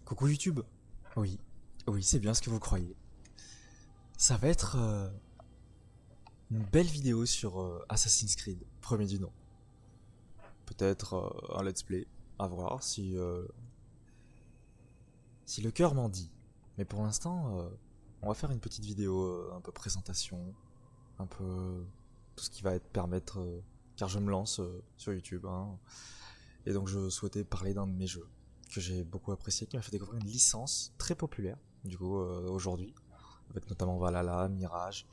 Coucou YouTube. Oui, oui, c'est bien ce que vous croyez. Ça va être une belle vidéo sur Assassin's Creed, premier du nom. Peut-être un let's play, à voir si le cœur m'en dit. Mais pour l'instant, on va faire une petite vidéo un peu présentation, un peu tout ce qui va être permettre, car je me lance sur YouTube. Hein. Et donc je souhaitais parler d'un de mes jeux que j'ai beaucoup apprécié, qui m'a fait découvrir une licence très populaire, du coup, aujourd'hui, avec notamment Valhalla, Mirage.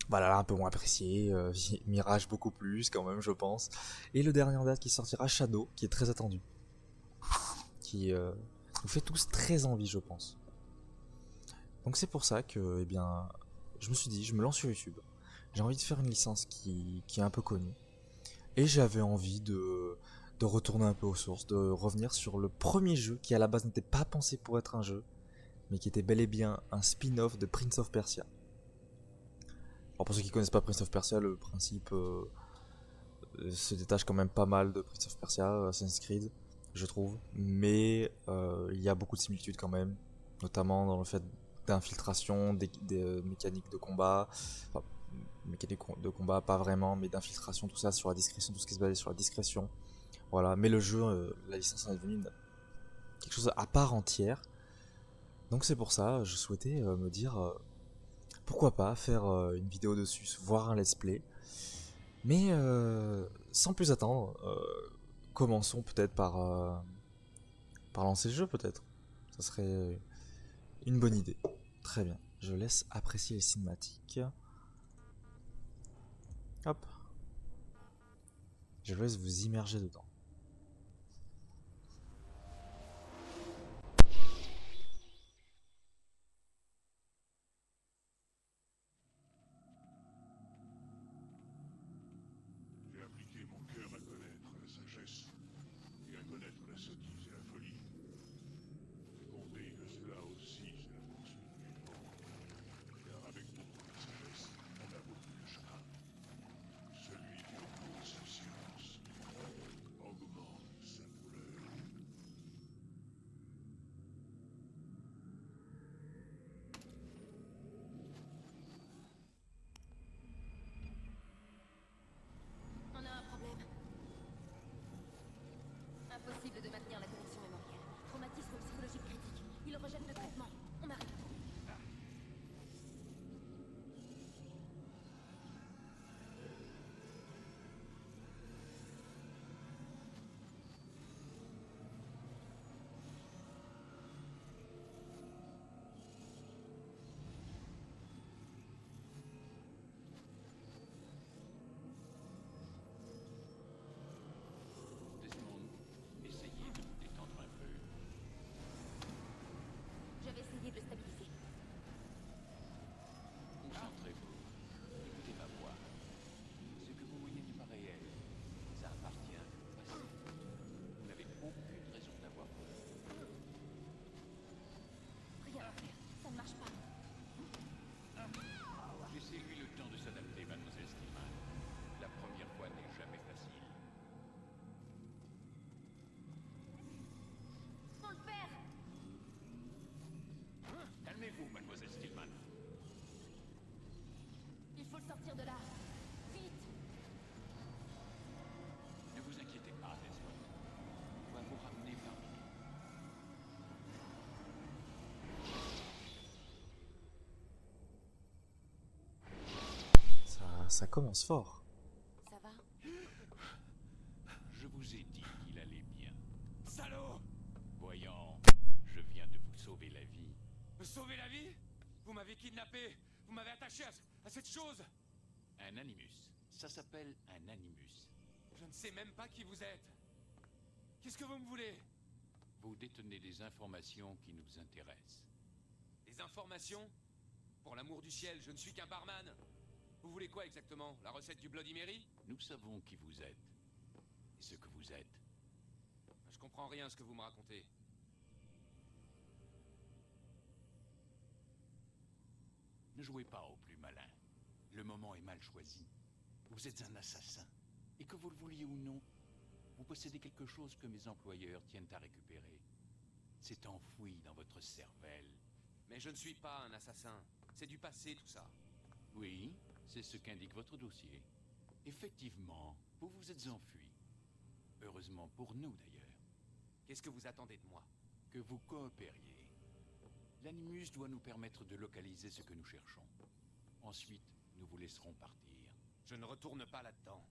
Valhalla un peu moins apprécié, Mirage beaucoup plus quand même je pense. Et le dernier en date qui sortira, Shadow, qui est très attendu. Qui nous fait tous très envie je pense. Donc c'est pour ça que, eh bien, je me suis dit, je me lance sur YouTube. J'ai envie de faire une licence qui est un peu connue. Et j'avais envie de retourner un peu aux sources, de revenir sur le premier jeu qui à la base n'était pas pensé pour être un jeu, mais qui était bel et bien un spin-off de Prince of Persia. Alors pour ceux qui connaissent pas Prince of Persia, le principe se détache quand même pas mal de Prince of Persia, Assassin's Creed, je trouve. Mais il y a beaucoup de similitudes quand même, notamment dans le fait d'infiltration, des mécaniques de combat, enfin, mécaniques de combat pas vraiment, mais d'infiltration, tout ça sur la discrétion, tout ce qui se basait sur la discrétion. Voilà, mais le jeu, la licence en est devenue quelque chose à part entière. Donc c'est pour ça, je souhaitais me dire pourquoi pas faire une vidéo dessus, voir un let's play. Mais sans plus attendre, commençons peut-être par lancer le jeu peut-être. Ça serait une bonne idée. Très bien. Je laisse apprécier les cinématiques. Hop. Je laisse vous immerger dedans. J'ai appliqué mon cœur à connaître la sagesse et à connaître la sottise et la folie. J'ai compris que cela aussi, c'est la poursuite du vent. Car avec beaucoup de sagesse, on a beaucoup de chagrin. Celui qui oppose sa science augmente sa douleur. On a un problème. Impossible de maintenir la connexion mémorielle. Traumatisme psychologique critique. Il rejette le traitement. On arrête. Desmond, essayez de vous détendre un peu. J'avais essayé de le stabiliser. Concentrez-vous. Écoutez ma voix. Ce que vous voyez n'est pas réel. Ça appartient au passé. Vous n'avez aucune raison d'avoir peur. Rien à faire. Ça ne marche pas. Laissez-lui le temps de s'adapter, mademoiselle Stillman. La première fois n'est jamais facile. On le perd. Calmez-vous, mademoiselle Stillman. Il faut le sortir de là. Vite. Ne vous inquiétez pas, Desmond. On va vous ramener parmi nous. Ça commence fort. Ça va? Je vous ai dit qu'il allait bien. Salaud! Voyons, je viens de vous sauver la vie. Me sauver la vie? Vous m'avez kidnappé! Vous m'avez attaché à cette chose! Un animus. Ça s'appelle un animus. Je ne sais même pas qui vous êtes. Qu'est-ce que vous me voulez? Vous détenez des informations qui nous intéressent. Des informations? Pour l'amour du ciel, je ne suis qu'un barman. Vous voulez quoi exactement? La recette du Bloody Mary? Nous savons qui vous êtes. Et ce que vous êtes. Je comprends rien à ce que vous me racontez. Ne jouez pas au plus malin. Le moment est mal choisi. Vous êtes un assassin. Et que vous le vouliez ou non, vous possédez quelque chose que mes employeurs tiennent à récupérer. s'est enfoui dans votre cervelle. Mais je ne suis pas un assassin. C'est du passé, tout ça. Oui, c'est ce qu'indique votre dossier. Effectivement, vous vous êtes enfui. Heureusement pour nous, d'ailleurs. Qu'est-ce que vous attendez de moi? Que vous coopériez. L'Animus doit nous permettre de localiser ce que nous cherchons. Ensuite, nous vous laisserons partir. Je ne retourne pas là-dedans.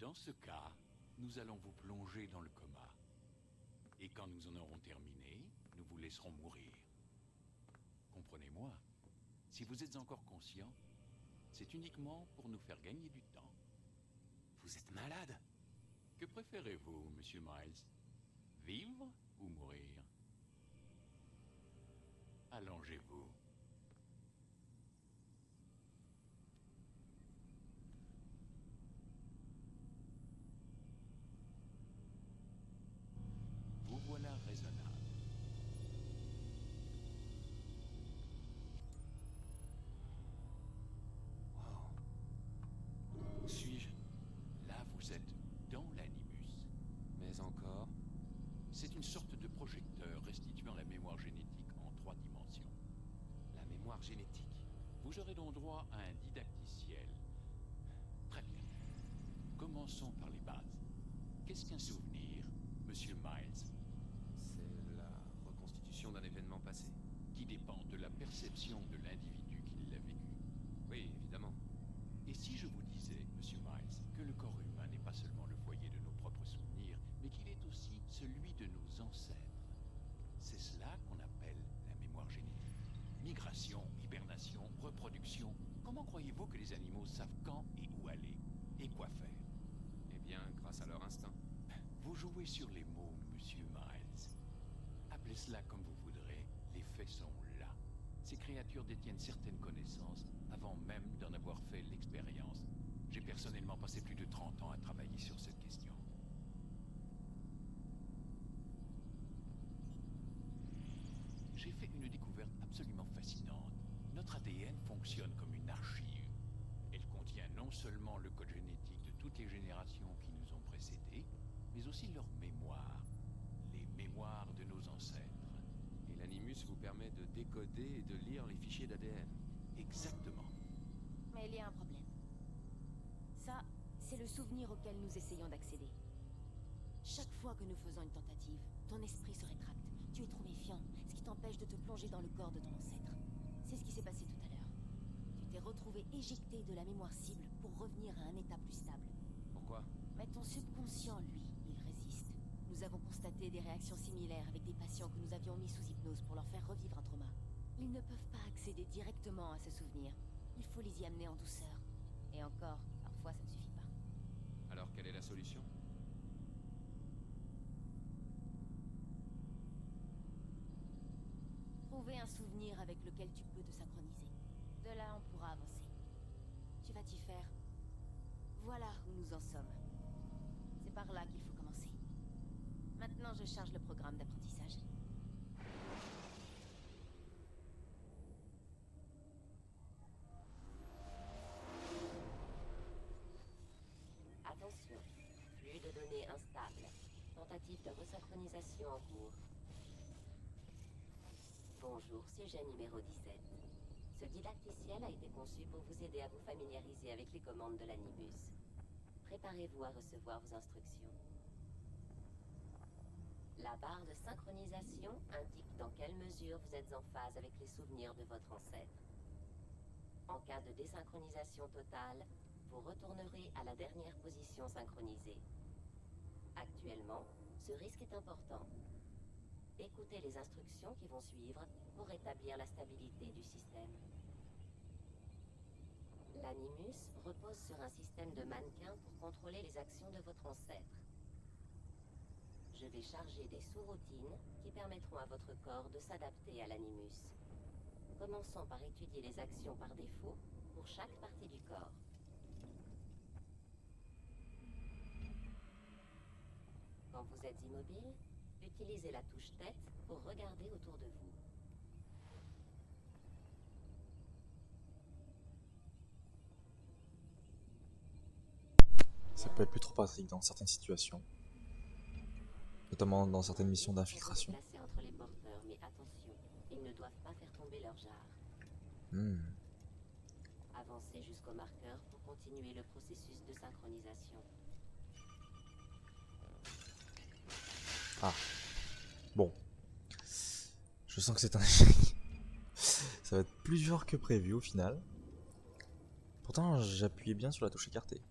Dans ce cas, nous allons vous plonger dans le coma. Et quand nous en aurons terminé, nous vous laisserons mourir. Comprenez-moi, si vous êtes encore conscient, c'est uniquement pour nous faire gagner du temps. Vous êtes malade? Que préférez-vous, Monsieur Miles? Vivre ou mourir? Allongez-vous. Vous voilà raisonnable. Wow. Où suis-je? Là, vous êtes dans l'Animus. Mais encore? C'est une sorte de projecteur restituant la mémoire génétique en 3 dimensions. La mémoire génétique. Vous aurez donc droit à un didacticiel. Très bien. Commençons par les bases. Qu'est-ce qu'un souvenir, Monsieur Miles? C'est la reconstitution d'un événement passé. Qui dépend de la perception de l'individu qui l'a vécu. Oui, évidemment. Et si je vous disais, Monsieur Miles, que le corps humain n'est pas seulement le foyer de nos propres souvenirs, mais qu'il est aussi celui de nos ancêtres. C'est cela qu'on appelle la mémoire génétique. Migration, hibernation, reproduction. Comment croyez-vous que les animaux savent quand et où aller? Et quoi faire? Eh bien, grâce à leur instinct. Vous jouez sur les mots, Monsieur Miles. Appelez cela comme vous voudrez, les faits sont là. Ces créatures détiennent certaines connaissances avant même d'en avoir fait l'expérience. J'ai personnellement passé plus de 30 ans à travailler sur cette question. J'ai fait une découverte absolument fascinante. Notre ADN fonctionne comme une archive. Elle contient non seulement le code génétique de toutes les générations qui nous ont précédés, mais aussi leur mémoire, les mémoires de nos ancêtres. Et l'Animus vous permet de décoder et de lire les fichiers d'ADN. Exactement. Mais il y a un problème. Ça, c'est le souvenir auquel nous essayons d'accéder. Chaque fois que nous faisons une tentative, ton esprit se rétracte. Tu es trop méfiant, ce qui t'empêche de te plonger dans le corps de ton ancêtre. C'est ce qui s'est passé tout à l'heure. Tu t'es retrouvé éjecté de la mémoire cible pour revenir à un état plus stable. Pourquoi? Mais ton subconscient, lui, il résiste. Nous avons constaté des réactions similaires avec des patients que nous avions mis sous hypnose pour leur faire revivre un trauma. Ils ne peuvent pas accéder directement à ce souvenir. Il faut les y amener en douceur. Et encore, parfois ça ne suffit pas. Alors, quelle est la solution? Trouver un souvenir avec lequel tu peux te synchroniser. De là, on pourra avancer. Tu vas t'y faire. Voilà où nous en sommes. C'est par là qu'il faut commencer. Maintenant, je charge le programme d'apprentissage. Attention, flux de données instable. Tentative de resynchronisation en cours. Bonjour, sujet numéro 17. Ce didacticiel a été conçu pour vous aider à vous familiariser avec les commandes de l'Animus. Préparez-vous à recevoir vos instructions. La barre de synchronisation indique dans quelle mesure vous êtes en phase avec les souvenirs de votre ancêtre. En cas de désynchronisation totale, vous retournerez à la dernière position synchronisée. Actuellement, ce risque est important. Écoutez les instructions qui vont suivre pour rétablir la stabilité du système. L'Animus repose sur un système de mannequins pour contrôler les actions de votre ancêtre. Je vais charger des sous-routines qui permettront à votre corps de s'adapter à l'Animus. Commençons par étudier les actions par défaut pour chaque partie du corps. Quand vous êtes immobile, utilisez la touche tête pour regarder autour de vous. Ça peut être plus trop pratique dans certaines situations, notamment dans certaines missions d'infiltration. Placez entre les portes Ils ne doivent pas faire tomber leur jarre. Hmm. Avancez jusqu'au marqueur pour continuer le processus de synchronisation. Ah. Bon. Je sens que c'est un échec. Ça va être plus dur que prévu au final. Pourtant, j'appuyais bien sur la touche écartée.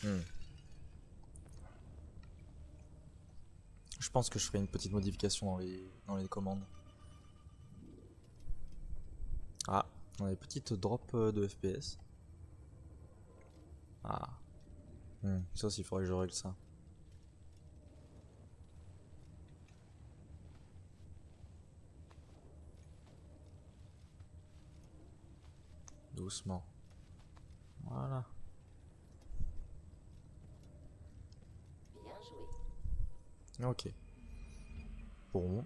Hmm. Je pense que je ferai une petite modification dans les commandes. Ah, on a des petites drops de FPS. Ah. Ça aussi, il faudrait que je règle ça. Doucement. Voilà. Bien joué. Ok. Bon.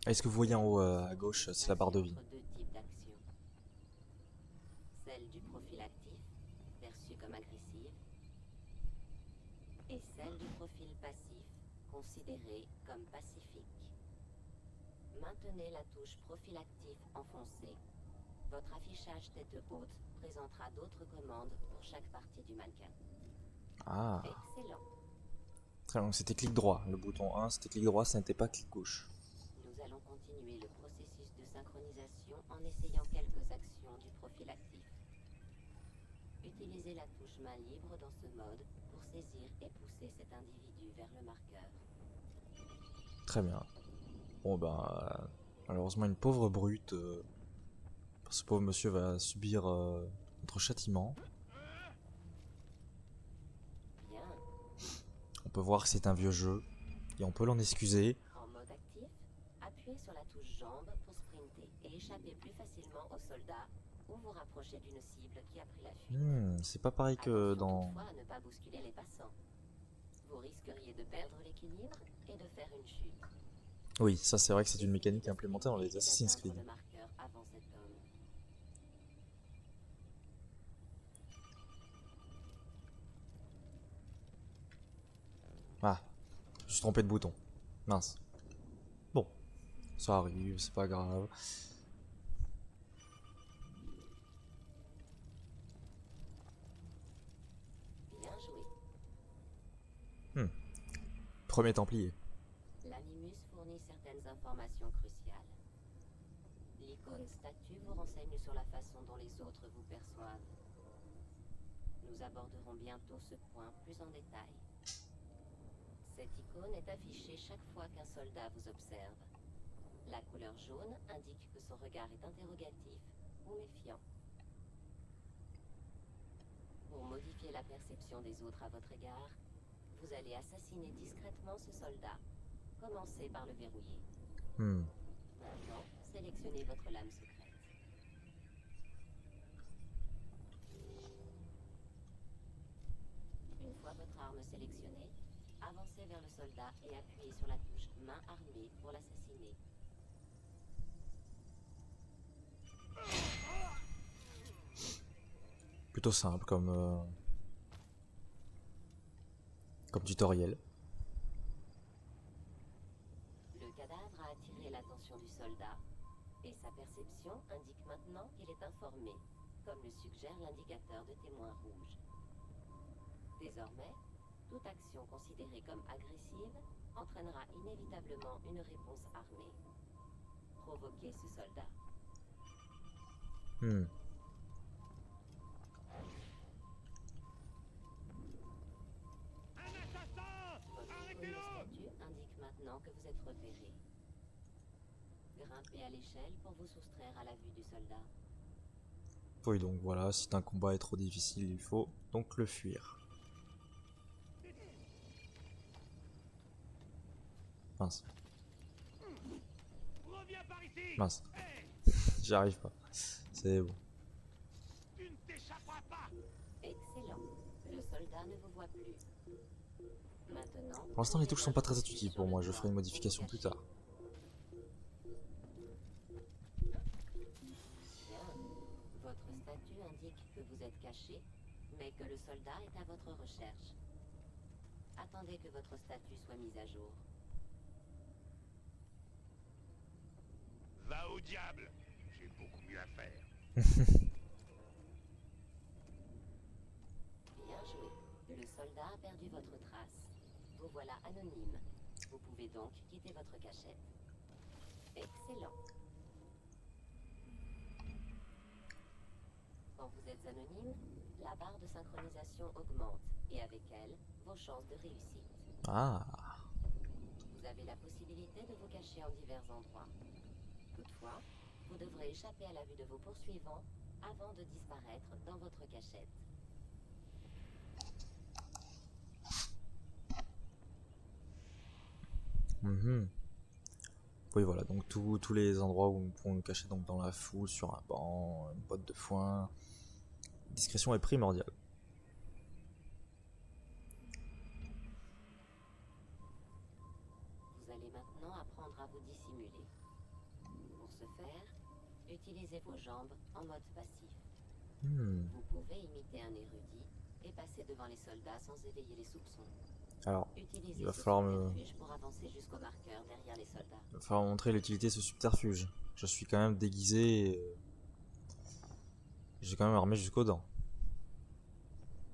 Est-ce que vous voyez en haut à gauche, c'est la barre de vie. Entre deux types d'actions. Celle du profil actif, perçue comme agressive, et celle du profil passif, considérée comme pacifique. Maintenez la touche profil actif enfoncée. Votre affichage tête haute présentera d'autres commandes pour chaque partie du mannequin. Ah. Excellent. Très long, c'était clic droit. Le bouton 1, c'était clic droit, ça n'était pas clic gauche. Nous allons continuer le processus de synchronisation en essayant quelques actions du profil actif. Utilisez la touche main libre dans ce mode pour saisir et pousser cet individu vers le marqueur. Très bien. Bon malheureusement une pauvre brute. Ce pauvre monsieur va subir notre châtiment. Bien. On peut voir que c'est un vieux jeu. Et on peut l'en excuser. En mode actif, appuyez sur la touche jambe pour sprinter et échapper plus facilement aux soldats ou vous rapprocher d'une cible qui a pris la fuite. C'est pas pareil que Attention dans... toutefois à ne pas bousculer les passants. Vous risqueriez de perdre l'équilibre et de faire une chute. Oui, ça c'est vrai que c'est une mécanique implémentée dans les Assassin's D'atteindre Creed. le marqueur avant cet homme. Ah, je me suis trompé de bouton. Mince. Bon, ça arrive, c'est pas grave. Bien joué. Premier Templier. L'animus fournit certaines informations cruciales. L'icône statue vous renseigne sur la façon dont les autres vous perçoivent. Nous aborderons bientôt ce point plus en détail. Cette icône est affichée chaque fois qu'un soldat vous observe. La couleur jaune indique que son regard est interrogatif ou méfiant. Pour modifier la perception des autres à votre égard, vous allez assassiner discrètement ce soldat. Commencez par le verrouiller. Maintenant, sélectionnez votre lame secrète. Une fois votre arme sélectionnée, avancez vers le soldat et appuyez sur la touche main armée pour l'assassiner. Plutôt simple comme tutoriel. Le cadavre a attiré l'attention du soldat, et sa perception indique maintenant qu'il est informé, comme le suggère l'indicateur de témoin rouge. Désormais, toute action considérée comme agressive entraînera inévitablement une réponse armée. Provoquez ce soldat. Votre icône de statue indique maintenant que vous êtes repéré. Grimpez à l'échelle pour vous soustraire à la vue du soldat. Oui, donc voilà, si un combat est trop difficile, il faut donc le fuir. Mince. Mince. J'y arrive pas. C'est bon. Excellent. Le soldat ne vous voit plus. Maintenant, Pour l'instant, les touches sont pas très intuitives pour moi. Je ferai une modification plus tard. Bien. Votre statut indique que vous êtes caché, mais que le soldat est à votre recherche. Attendez que votre statut soit mis à jour. Va au diable. J'ai beaucoup mieux à faire. Bien joué. Le soldat a perdu votre trace. Vous voilà anonyme. Vous pouvez donc quitter votre cachette. Excellent. Quand vous êtes anonyme, la barre de synchronisation augmente et avec elle, vos chances de réussite. Ah, Vous avez la possibilité de vous cacher en divers endroits. Toutefois, vous devrez échapper à la vue de vos poursuivants avant de disparaître dans votre cachette. mhm. Oui, voilà, donc tous les endroits où nous pouvons nous cacher, donc dans la foule, sur un banc, une botte de foin. Discrétion est primordiale. Vous allez maintenant apprendre à vous dissimuler. Pour ce faire, utilisez vos jambes en mode passif. Hmm. Vous pouvez imiter un érudit et passer devant les soldats sans éveiller les soupçons. Alors, Utilisez il va ce falloir me... subterfuge pour avancer jusqu'au marqueur derrière les soldats. Il va falloir montrer l'utilité de ce subterfuge. Je suis quand même déguisé et... j'ai quand même armé jusqu'aux dents.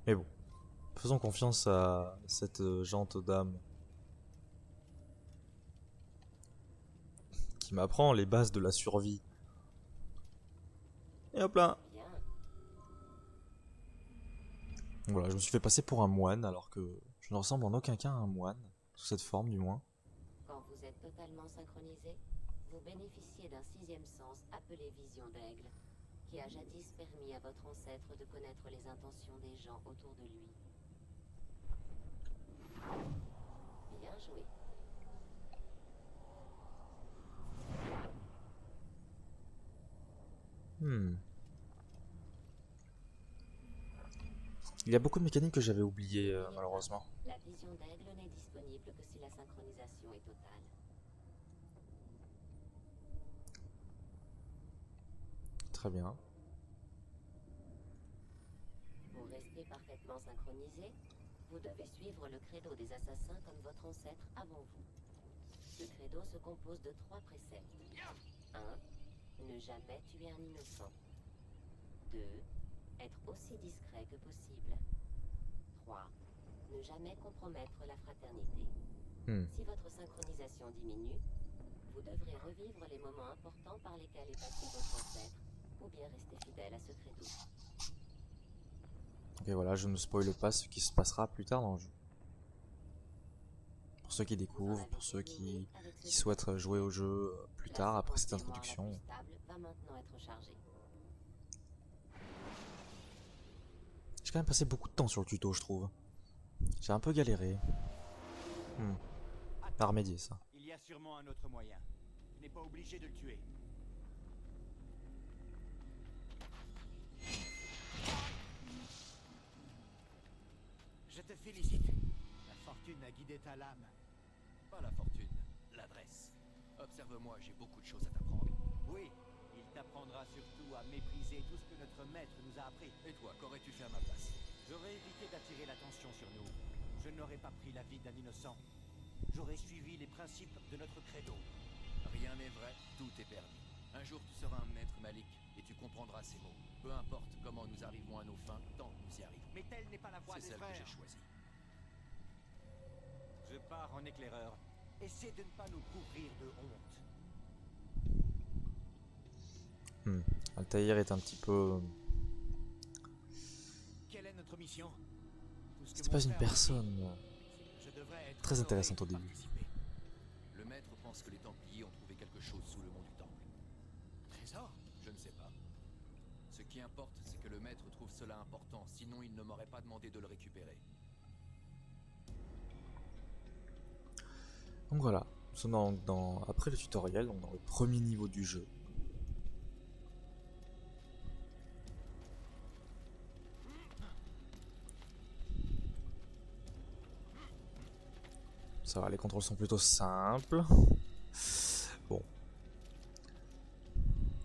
Mais bon, faisons confiance à cette gente dame qui m'apprend les bases de la survie. Et hop là. Bien. Voilà, je me suis fait passer pour un moine alors que je ne ressemble en aucun cas à un moine, sous cette forme du moins. Quand vous êtes totalement synchronisé, vous bénéficiez d'un sixième sens appelé vision d'aigle, qui a jadis permis à votre ancêtre de connaître les intentions des gens autour de lui. Bien joué. Hmm. Il y a beaucoup de mécaniques que j'avais oubliées malheureusement. La vision d'aigle n'est disponible que si la synchronisation est totale. Très bien. Pour rester parfaitement synchronisé, vous devez suivre le credo des assassins comme votre ancêtre avant vous. Ce credo se compose de 3 préceptes. 1. Ne jamais tuer un innocent. 2. Être aussi discret que possible. 3. Ne jamais compromettre la fraternité. Hmm. Si votre synchronisation diminue, vous devrez revivre les moments importants par lesquels est passé votre ancêtre, ou bien rester fidèle à ce credo. Ok, voilà, je ne spoile pas ce qui se passera plus tard dans le jeu. Pour ceux qui découvrent, pour ceux qui souhaitent jouer au jeu plus tard, après cette introduction. La séquence mémoire la plus stable va maintenant être chargée. J'ai quand même passé beaucoup de temps sur le tuto, je trouve. J'ai un peu galéré. À remédier, ça. Il y a sûrement un autre moyen. Tu n'es pas obligé de le tuer. Je te félicite. La fortune a guidé ta lame. Pas la fortune, l'adresse. Observe-moi, j'ai beaucoup de choses à t'apprendre. Oui, il t'apprendra surtout à mépriser tout ce que notre maître nous a appris. Et toi, qu'aurais-tu fait à ma place? J'aurais évité d'attirer l'attention sur nous. Je n'aurais pas pris la vie d'un innocent. J'aurais suivi les principes de notre credo. Rien n'est vrai, tout est permis. Un jour tu seras un maître Malik et tu comprendras ces mots. Peu importe comment nous arrivons à nos fins, tant que nous y arrivons. Mais telle n'est pas la voie C'est des celle que frères. j'ai choisie. Je pars en éclaireur. Essaie de ne pas nous couvrir de honte. Altaïr est un petit peu... Quelle est notre mission? Tout ce que C'était mon pas une frère personne m'a dit, je devrais être très honoré intéressante au de début. participer. Le maître pense que les Templiers ont trouvé quelque chose sous le mont du Temple. Trésor? Je ne sais pas. Ce qui importe, c'est que le maître trouve cela important, sinon il ne m'aurait pas demandé de le récupérer. Donc voilà, nous sommes après le tutoriel, donc dans le premier niveau du jeu. Ça va, les contrôles sont plutôt simples. Bon.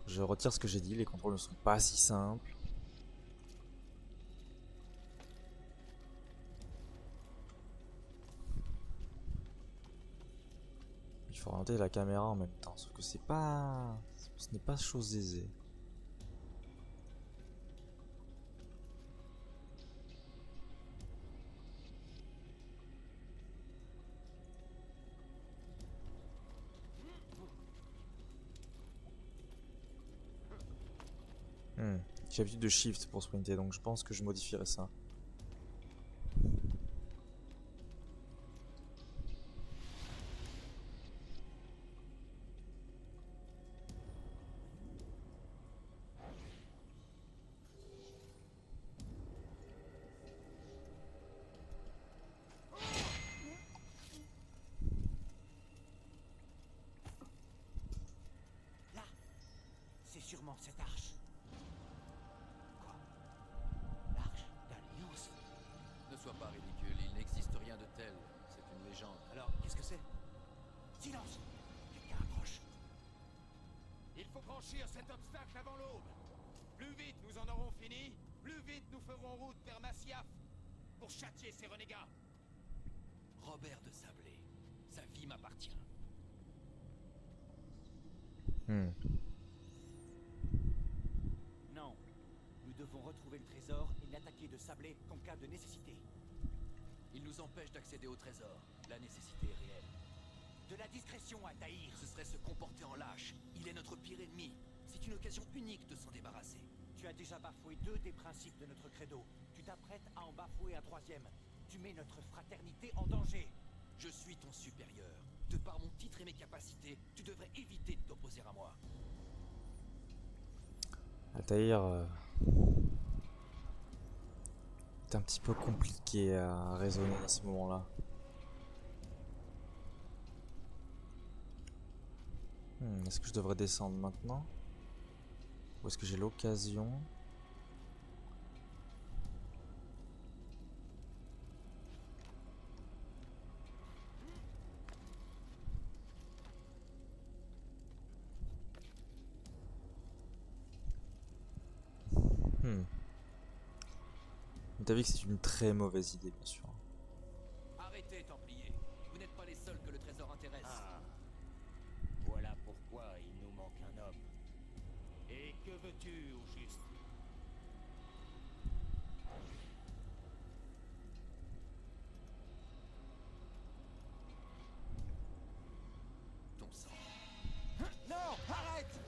Je retire ce que j'ai dit, les contrôles ne sont pas si simples. Il Il faut orienter la caméra en même temps, sauf que c'est pas... Ce n'est pas chose aisée. J'ai l'habitude de shift pour sprinter, donc je pense que je modifierai ça. Là, c'est sûrement cette arche. Quoi? L'arche d'Alliance? Ne sois pas ridicule, il n'existe rien de tel. C'est une légende. Alors, qu'est-ce que c'est? Silence! Quelqu'un approche. Il faut franchir cet obstacle avant l'aube. Plus vite nous en aurons fini, plus vite nous ferons route vers Masyaf pour châtier ces renégats. Robert de Sablé, sa vie m'appartient. Non. Nous devons retrouver le trésor et l'attaquer de sablé en cas de nécessité. Il nous empêche d'accéder au trésor. La nécessité est réelle. De la discrétion, Altaïr. Ce serait se comporter en lâche. Il est notre pire ennemi. C'est une occasion unique de s'en débarrasser. Tu as déjà bafoué 2 des principes de notre credo. Tu t'apprêtes à en bafouer un 3e. Tu mets notre fraternité en danger. Je suis ton supérieur. De par mon titre et mes capacités, tu devrais éviter de t'opposer à moi. Altaïr est un petit peu compliqué à raisonner à ce moment-là. Est-ce que je devrais descendre maintenant? Ou est-ce que j'ai l'occasion? T'as vu que c'est une très mauvaise idée, bien sûr. Arrêtez, Templier. Vous n'êtes pas les seuls que le trésor intéresse. Ah. Voilà pourquoi il nous manque un homme. Et que veux-tu, au juste? Ton sang. Non, arrête!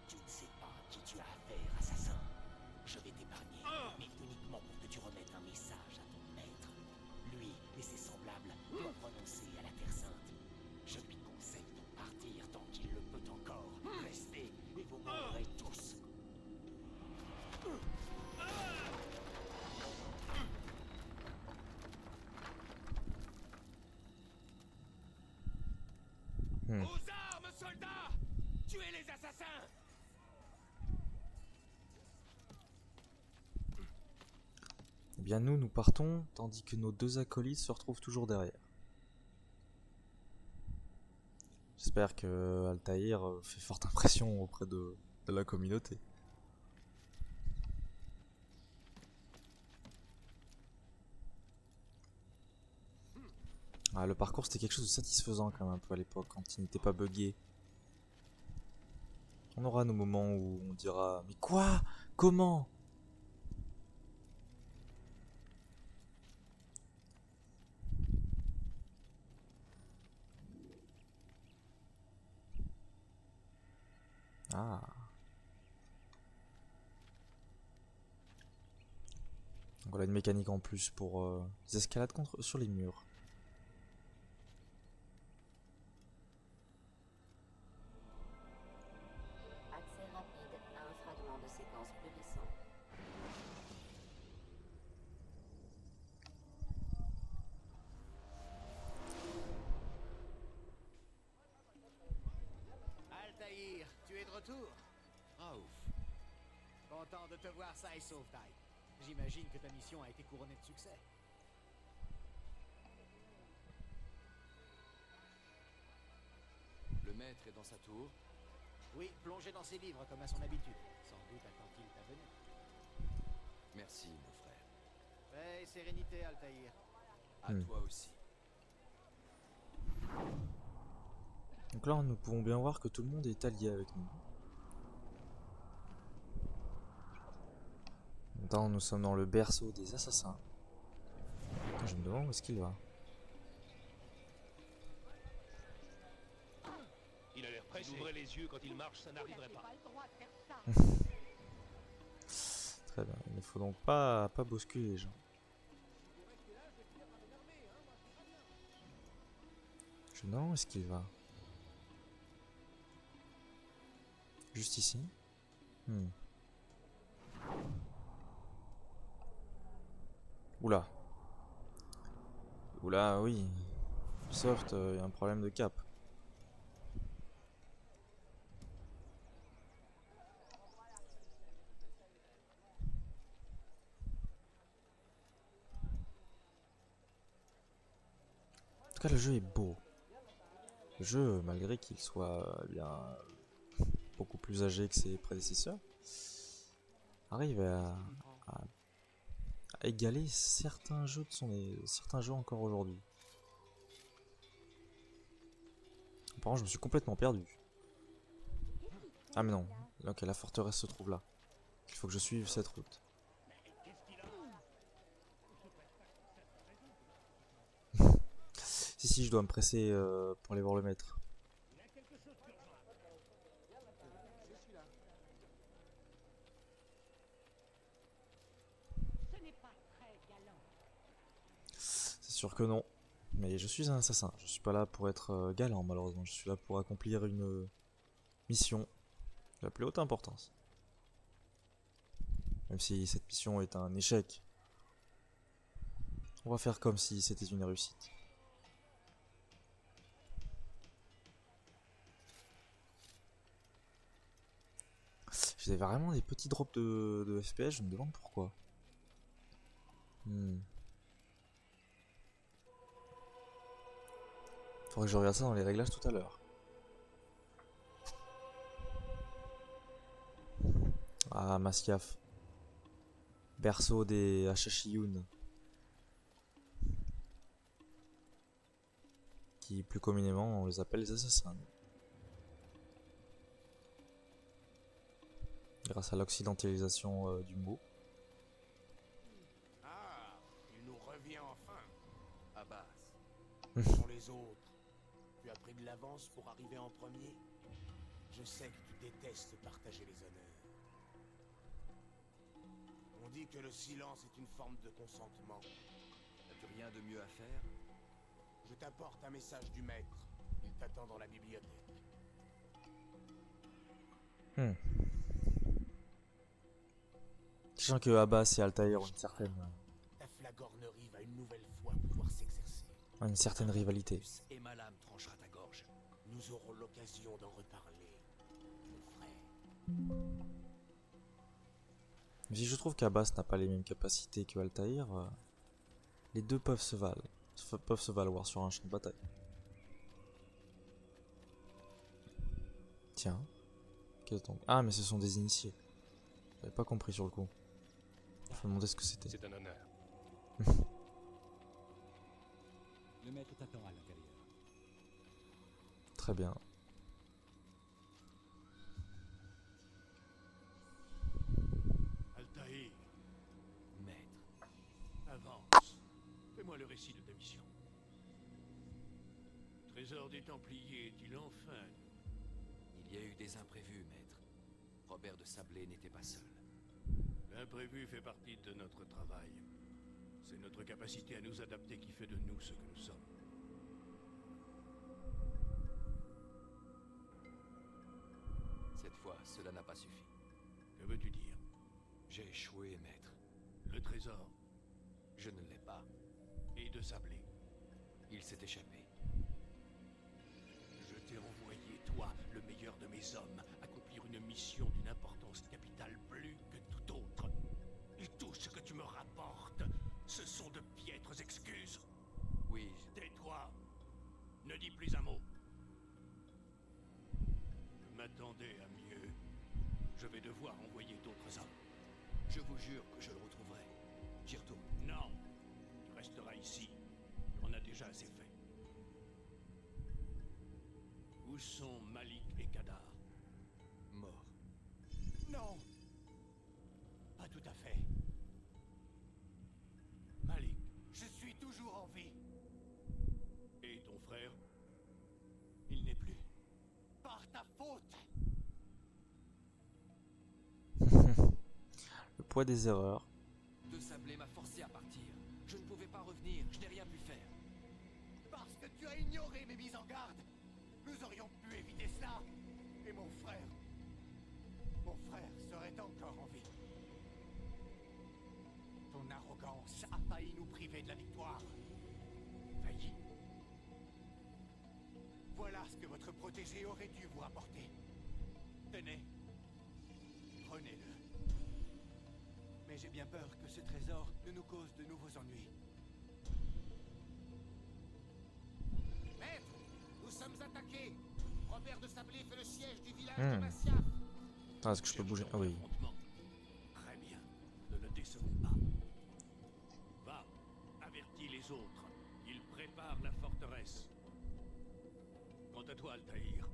Tu ne sais pas à qui tu as affaire, assassin. Je vais t'épargner, mais uniquement pour que tu remettes un message à ton maître. Lui et ses semblables doivent renoncer à la Terre Sainte. Je lui conseille de partir tant qu'il le peut encore. Restez et vous mourrez tous. Aux armes, soldats! Tuez les assassins! Eh bien nous partons, tandis que nos 2 acolytes se retrouvent toujours derrière. J'espère que Altaïr fait forte impression auprès de la communauté. Ah, le parcours c'était quelque chose de satisfaisant quand même un peu à l'époque, quand il n'était pas buggé. On aura nos moments où on dira « Mais quoi? Comment ?» Ah. Donc voilà une mécanique en plus pour les escalades sur les murs. Accès rapide à un fragment de séquence plus récent. Altaïr, tu es de retour? Ah ouf. Content de te voir ça et sauf taille. J'imagine que ta mission a été couronnée de succès. Le maître est dans sa tour. Oui, plongé dans ses livres comme à son habitude. Sans doute attend-il ta venue. Merci, mon frère. Paix et sérénité, Altaïr. À toi aussi. Donc là, nous pouvons bien voir que tout le monde est allié avec nous. Maintenant, nous sommes dans le berceau des assassins. Je me demande où est-ce qu'il va. Il a l'air pressé. Ouvrez les yeux quand il marche, ça n'arriverait pas. Très bien. Il ne faut donc pas bousculer les gens. Je me demande où est-ce qu'il va. Juste ici. Oula. Oula, oui. Soft, il y a un problème de cap. En tout cas, le jeu est beau. Le jeu, malgré qu'il soit bien beaucoup plus âgé que ses prédécesseurs, arrive à égaler certains jeux certains jeux encore aujourd'hui. Par contre, je me suis complètement perdu. Ah mais non, ok, la forteresse se trouve là. Il faut que je suive cette route. Si, je dois me presser pour aller voir le maître. C'est sûr que non. Mais je suis un assassin. Je suis pas là pour être galant, malheureusement. Je suis là pour accomplir une mission de la plus haute importance. Même si cette mission est un échec. On va faire comme si c'était une réussite. J'ai vraiment des petits drops de FPS, je me demande pourquoi. Faudrait que je regarde ça dans les réglages tout à l'heure. Ah, Masyaf. Berceau des Hashashiyun. Qui, plus communément, on les appelle les assassins. Grâce à l'occidentalisation du mot. Ah, il nous revient enfin. Abbas. Où sont les autres? Tu as pris de l'avance pour arriver en premier? Je sais que tu détestes partager les honneurs. On dit que le silence est une forme de consentement. N'as-tu rien de mieux à faire? Je t'apporte un message du maître. Il t'attend dans la bibliothèque. Sachant que Abbas et Altaïr ont Ta flagornerie va une nouvelle fois pouvoir s'exercer. une certaine rivalité. Et ma lame tranchera ta gorge. Nous aurons l'occasion d'en reparler, mon frère. Mais si je trouve qu'Abbas n'a pas les mêmes capacités que Altaïr, les deux peuvent se valoir sur un champ de bataille. Tiens. Qu'est-ce donc? Ah, mais ce sont des initiés. J'avais pas compris sur le coup. Je me demandais ce que c'était. C'est un honneur. Le maître t'attend à l'intérieur. Très bien. Altaïr, Maître. avance. Fais-moi le récit de ta mission. Trésor des Templiers est-il enfin? Il y a eu des imprévus, maître. Robert de Sablé n'était pas seul. L'imprévu fait partie de notre travail. C'est notre capacité à nous adapter qui fait de nous ce que nous sommes. Cette fois, cela n'a pas suffi. Que veux-tu dire? J'ai échoué, maître. Le trésor Je ne l'ai pas. et de Sablé. Il s'est échappé. Je t'ai envoyé, toi, le meilleur de mes hommes, accomplir une mission d'une importance capitale plus que tout autre. Et tout ce que tu me rapportes, ce sont de piètres excuses. Oui, Tais-toi. Ne dis plus un mot. Je m'attendais à mieux. Je vais devoir envoyer d'autres hommes. je vous jure que je le retrouverai. J'y retourne. Non. Tu resteras ici. On a déjà assez fait. sont Malik et Kadar? Mort. Non. Pas tout à fait. Malik Je suis toujours en vie. et ton frère? Il n'est plus. Par ta faute. Le poids des erreurs. De Sablé m'a forcé à partir. Je ne pouvais pas revenir, je n'ai rien pu faire. Parce que tu as ignoré mes mises en garde. Nous aurions pu éviter cela. Et mon frère serait encore en vie. Ton arrogance a failli nous priver de la victoire. Failli? Voilà ce que votre protégé aurait dû vous rapporter. Tenez. Prenez-le. Mais j'ai bien peur que ce trésor ne nous cause de nouveaux ennuis. Maître, nous sommes attaqués. Robert de Sablé fait le siège du village Hmm. de Massiaf. Ah, est-ce que je peux bouger? Ah oui. Affrontement. Très bien. Ne le décevons pas. Va, avertis les autres. Ils préparent la forteresse. Quant à toi, Altaïr,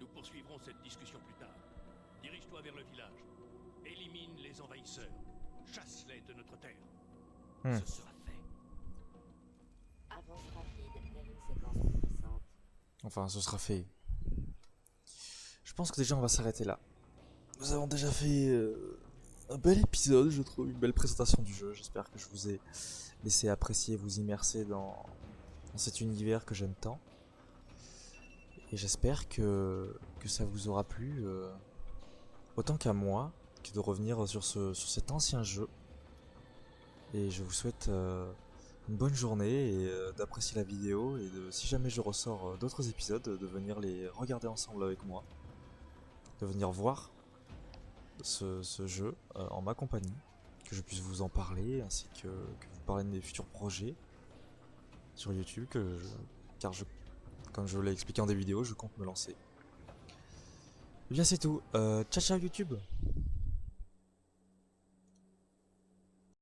nous poursuivrons cette discussion plus tard. Dirige-toi vers le village. Élimine les envahisseurs. Chasse-les de notre terre. Hmm. Ce sera fait. Avance rapide vers une séquence plus récente. Enfin, ce sera fait. Je pense que déjà on va s'arrêter là. Nous avons déjà fait un bel épisode, je trouve, une belle présentation du jeu. J'espère que je vous ai laissé apprécier, vous immerser dans cet univers que j'aime tant. Et j'espère que ça vous aura plu autant qu'à moi, que de revenir sur cet ancien jeu. Et je vous souhaite une bonne journée et d'apprécier la vidéo et si jamais je ressors d'autres épisodes, de venir les regarder ensemble avec moi, de venir voir ce jeu en ma compagnie, que je puisse vous en parler ainsi que vous parler de mes futurs projets sur YouTube, car comme je vous l'ai expliqué en des vidéos, je compte me lancer. Et bien c'est tout, ciao ciao YouTube.